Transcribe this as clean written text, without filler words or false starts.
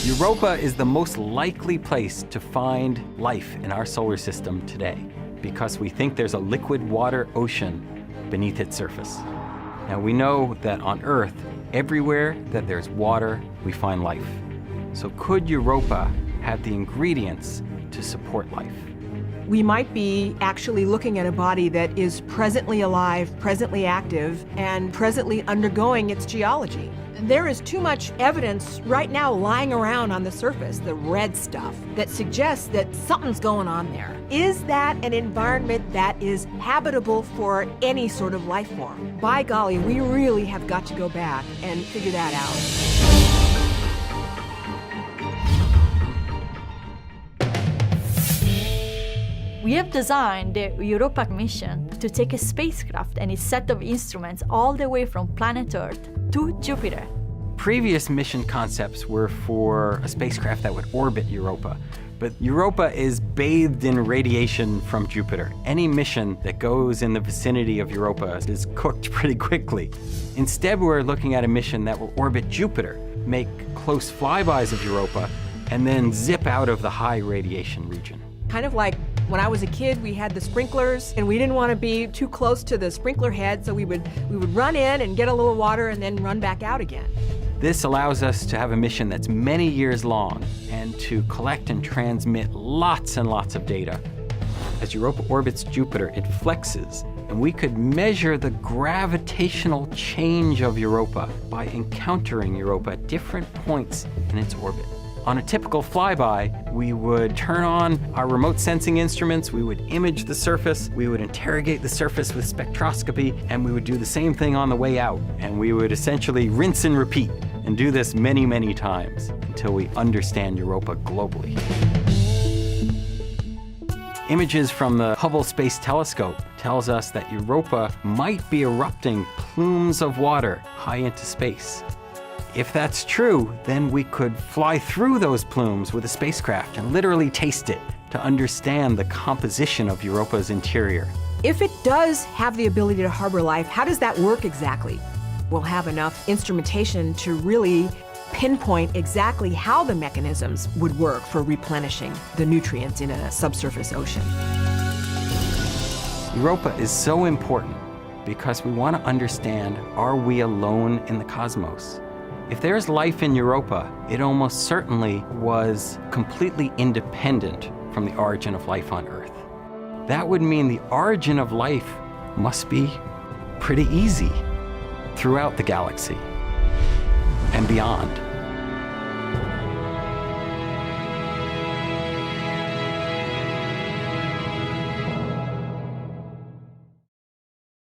Europa is the most likely place to find life in our solar system today because we think there's a liquid water ocean beneath its surface. Now we know that on Earth, everywhere that there's water, we find life. So could Europa have the ingredients to support life? We might be actually looking at a body that is presently alive, presently active, and presently undergoing its geology. There is too much evidence right now lying around on the surface, the red stuff, that suggests that something's going on there. Is that an environment that is habitable for any sort of life form? By golly, we really have got to go back and figure that out. We have designed the Europa mission to take a spacecraft and its set of instruments all the way from planet Earth to Jupiter. Previous mission concepts were for a spacecraft that would orbit Europa, but Europa is bathed in radiation from Jupiter. Any mission that goes in the vicinity of Europa is cooked pretty quickly. Instead, we're looking at a mission that will orbit Jupiter, make close flybys of Europa, and then zip out of the high radiation region. Kind of like when I was a kid, we had the sprinklers, and we didn't want to be too close to the sprinkler head, so we would run in and get a little water and then run back out again. This allows us to have a mission that's many years long and to collect and transmit lots and lots of data. As Europa orbits Jupiter, it flexes, and we could measure the gravitational change of Europa by encountering Europa at different points in its orbit. On a typical flyby, we would turn on our remote sensing instruments, we would image the surface, we would interrogate the surface with spectroscopy, and we would do the same thing on the way out. And we would essentially rinse and repeat and do this many, many times until we understand Europa globally. Images from the Hubble Space Telescope tells us that Europa might be erupting plumes of water high into space. If that's true, then we could fly through those plumes with a spacecraft and literally taste it to understand the composition of Europa's interior. If it does have the ability to harbor life, how does that work exactly? We'll have enough instrumentation to really pinpoint exactly how the mechanisms would work for replenishing the nutrients in a subsurface ocean. Europa is so important because we want to understand, are we alone in the cosmos? If there's life in Europa, it almost certainly was completely independent from the origin of life on Earth. That would mean the origin of life must be pretty easy throughout the galaxy and beyond.